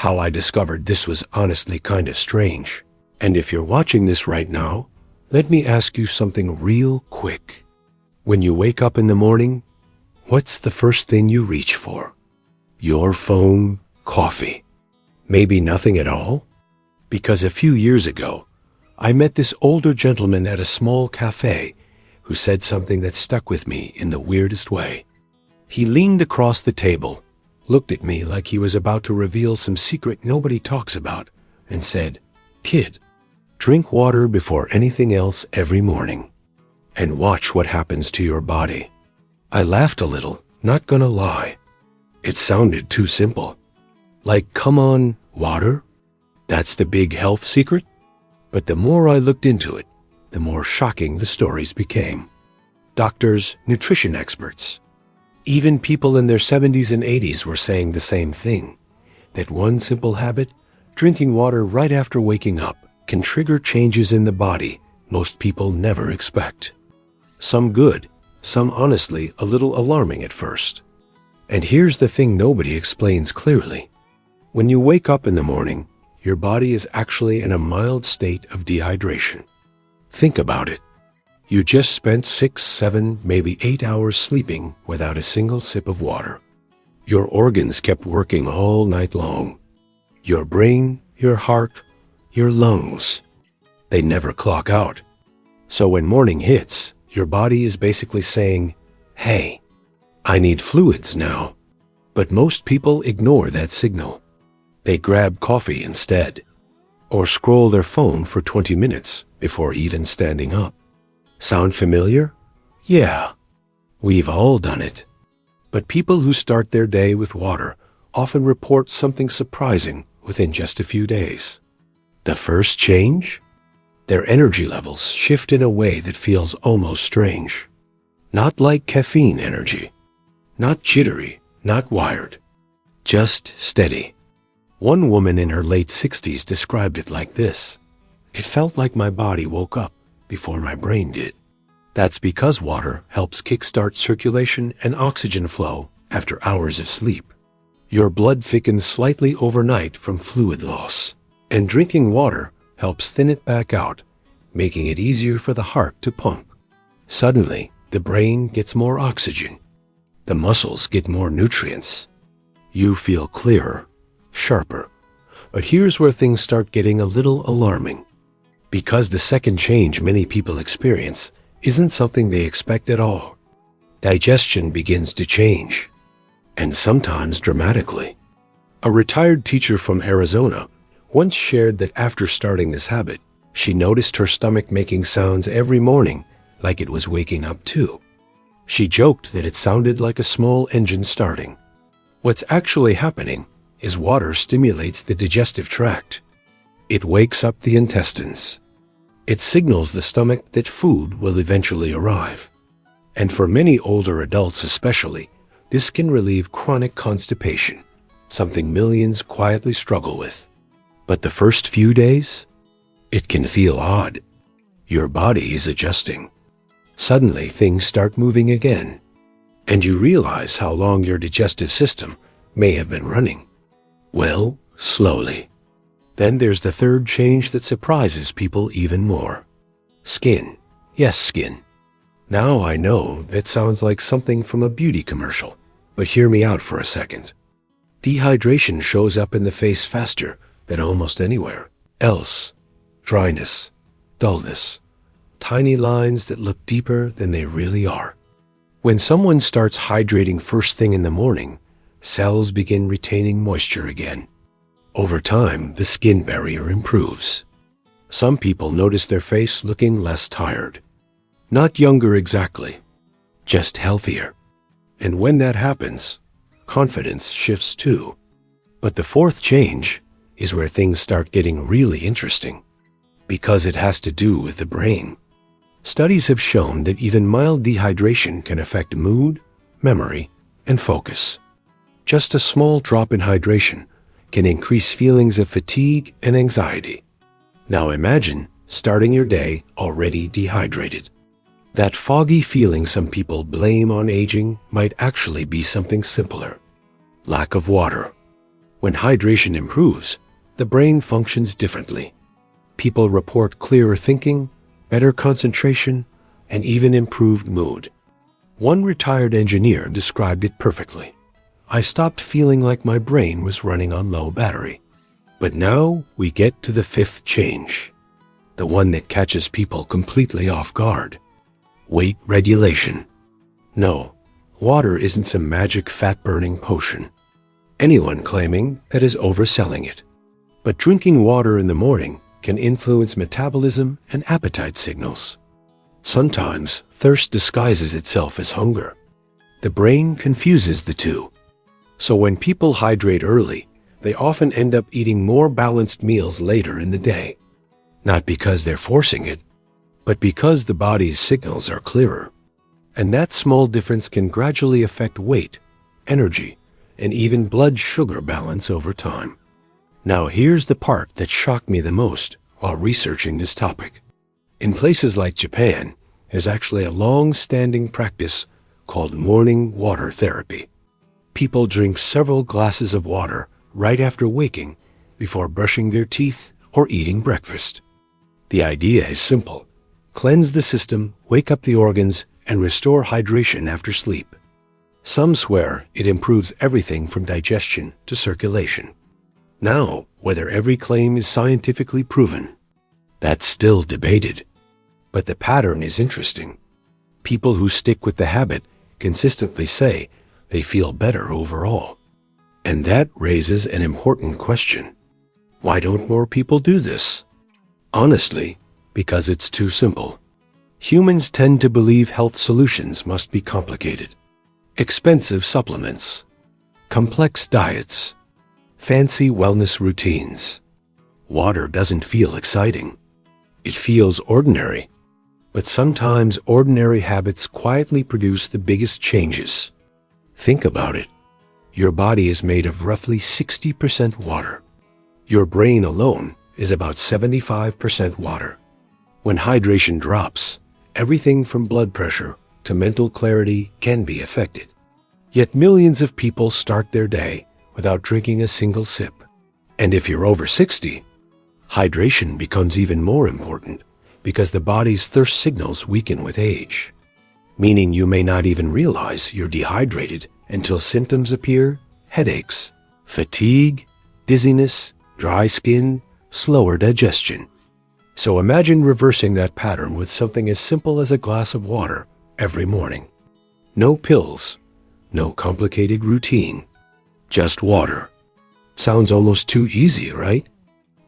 How I discovered this was honestly kind of strange. And if you're watching this right now, let me ask you something real quick. When you wake up in the morning, what's the first thing you reach for? Your phone, coffee. Maybe nothing at all? Because a few years ago, I met this older gentleman at a small cafe who said something that stuck with me in the weirdest way. He leaned across the table, looked at me like he was about to reveal some secret nobody talks about, and said, "Kid, drink water before anything else every morning, and watch what happens to your body." I laughed a little, not gonna lie. It sounded too simple. Like, come on, water? That's the big health secret? But the more I looked into it, the more shocking the stories became. Doctors, nutrition experts, even people in their 70s and 80s were saying the same thing, that one simple habit, drinking water right after waking up, can trigger changes in the body most people never expect. Some good, some honestly a little alarming at first. And here's the thing nobody explains clearly. When you wake up in the morning, your body is actually in a mild state of dehydration. Think about it. You just spent 6, 7, maybe 8 hours sleeping without a single sip of water. Your organs kept working all night long. Your brain, your heart, your lungs. They never clock out. So when morning hits, your body is basically saying, "Hey, I need fluids now." But most people ignore that signal. They grab coffee instead, or scroll their phone for 20 minutes before even standing up. Sound familiar? Yeah, we've all done it. But people who start their day with water often report something surprising within just a few days. The first change? Their energy levels shift in a way that feels almost strange. Not like caffeine energy. Not jittery, not wired. Just steady. One woman in her late 60s described it like this: "It felt like my body woke up before my brain did." That's because water helps kickstart circulation and oxygen flow after hours of sleep. Your blood thickens slightly overnight from fluid loss, and drinking water helps thin it back out, making it easier for the heart to pump. Suddenly, the brain gets more oxygen. The muscles get more nutrients. You feel clearer, sharper. But here's where things start getting a little alarming. Because the second change many people experience isn't something they expect at all. Digestion begins to change, and sometimes dramatically. A retired teacher from Arizona once shared that after starting this habit, she noticed her stomach making sounds every morning like it was waking up too. She joked that it sounded like a small engine starting. What's actually happening is water stimulates the digestive tract. It wakes up the intestines. It signals the stomach that food will eventually arrive. And for many older adults especially, this can relieve chronic constipation, something millions quietly struggle with. But the first few days, it can feel odd. Your body is adjusting. Suddenly things start moving again, and you realize how long your digestive system may have been running. Well, slowly. Then there's the third change that surprises people even more. Skin. Yes, skin. Now I know that sounds like something from a beauty commercial, but hear me out for a second. Dehydration shows up in the face faster than almost anywhere else. Dryness, dullness, tiny lines that look deeper than they really are. When someone starts hydrating first thing in the morning, cells begin retaining moisture again. Over time, the skin barrier improves. Some people notice their face looking less tired. Not younger exactly, just healthier. And when that happens, confidence shifts too. But the fourth change is where things start getting really interesting, because it has to do with the brain. Studies have shown that even mild dehydration can affect mood, memory, and focus. Just a small drop in hydration can increase feelings of fatigue and anxiety. Now imagine starting your day already dehydrated. That foggy feeling some people blame on aging might actually be something simpler. Lack of water. When hydration improves, the brain functions differently. People report clearer thinking, better concentration, and even improved mood. One retired engineer described it perfectly. I stopped feeling like my brain was running on low battery. But now we get to the fifth change, the one that catches people completely off guard. Weight regulation. No, water isn't some magic fat-burning potion. Anyone claiming that is overselling it. But drinking water in the morning can influence metabolism and appetite signals. Sometimes thirst disguises itself as hunger. The brain confuses the two. So when people hydrate early, they often end up eating more balanced meals later in the day. Not because they're forcing it, but because the body's signals are clearer. And that small difference can gradually affect weight, energy, and even blood sugar balance over time. Now here's the part that shocked me the most while researching this topic. In places like Japan, there's actually a long-standing practice called morning water therapy. People drink several glasses of water right after waking, before brushing their teeth or eating breakfast. The idea is simple. Cleanse the system, wake up the organs, and restore hydration after sleep. Some swear it improves everything from digestion to circulation. Now, whether every claim is scientifically proven, that's still debated. But the pattern is interesting. People who stick with the habit consistently say they feel better overall. And that raises an important question. Why don't more people do this? Honestly, because it's too simple. Humans tend to believe health solutions must be complicated. Expensive supplements, complex diets, fancy wellness routines. Water doesn't feel exciting. It feels ordinary. But sometimes ordinary habits quietly produce the biggest changes. Think about it. Your body is made of roughly 60% water. Your brain alone is about 75% water. When hydration drops, everything from blood pressure to mental clarity can be affected. Yet millions of people start their day without drinking a single sip. And if you're over 60, hydration becomes even more important because the body's thirst signals weaken with age. Meaning you may not even realize you're dehydrated until symptoms appear: headaches, fatigue, dizziness, dry skin, slower digestion. So imagine reversing that pattern with something as simple as a glass of water every morning. No pills, no complicated routine, just water. Sounds almost too easy, right?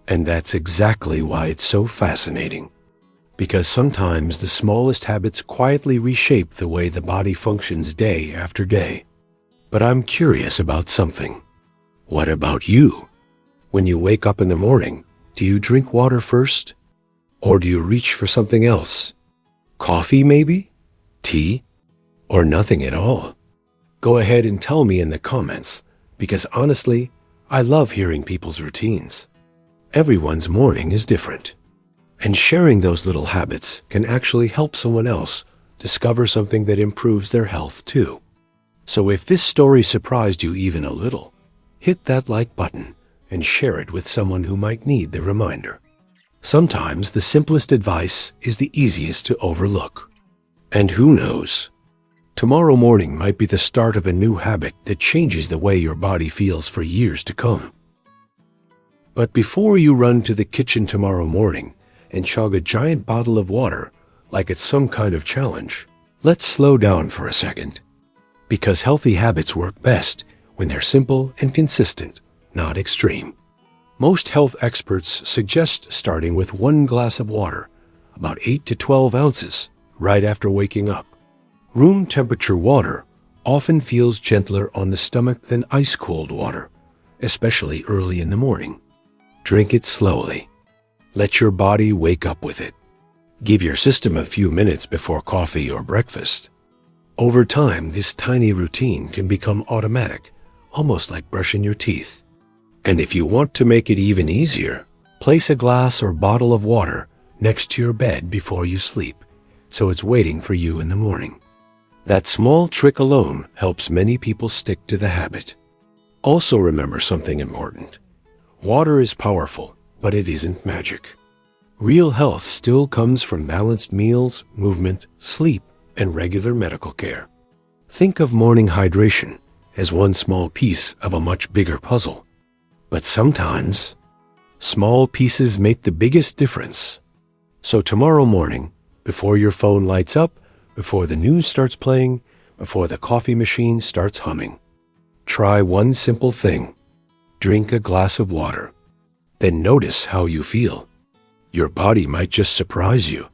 And that's exactly why it's so fascinating. Because sometimes the smallest habits quietly reshape the way the body functions day after day. But I'm curious about something. What about you? When you wake up in the morning, do you drink water first? Or do you reach for something else? Coffee maybe? Tea? Or nothing at all? Go ahead and tell me in the comments, because honestly, I love hearing people's routines. Everyone's morning is different. And sharing those little habits can actually help someone else discover something that improves their health too. So if this story surprised you even a little, hit that like button and share it with someone who might need the reminder. Sometimes the simplest advice is the easiest to overlook. And who knows? Tomorrow morning might be the start of a new habit that changes the way your body feels for years to come. But before you run to the kitchen tomorrow morning and chug a giant bottle of water like it's some kind of challenge, let's slow down for a second. Because healthy habits work best when they're simple and consistent, not extreme. Most health experts suggest starting with 1 glass of water, about 8 to 12 ounces, right after waking up. Room temperature water often feels gentler on the stomach than ice-cold water, especially early in the morning. Drink it slowly. Let your body wake up with it. Give your system a few minutes before coffee or breakfast. Over time, this tiny routine can become automatic, almost like brushing your teeth. And if you want to make it even easier, place a glass or bottle of water next to your bed before you sleep, so it's waiting for you in the morning. That small trick alone helps many people stick to the habit. Also remember something important. Water is powerful, but it isn't magic. Real health still comes from balanced meals, movement, sleep, and regular medical care. Think of morning hydration as one small piece of a much bigger puzzle. But sometimes, small pieces make the biggest difference. So tomorrow morning, before your phone lights up, before the news starts playing, before the coffee machine starts humming, try one simple thing. Drink a glass of water. Then notice how you feel. Your body might just surprise you.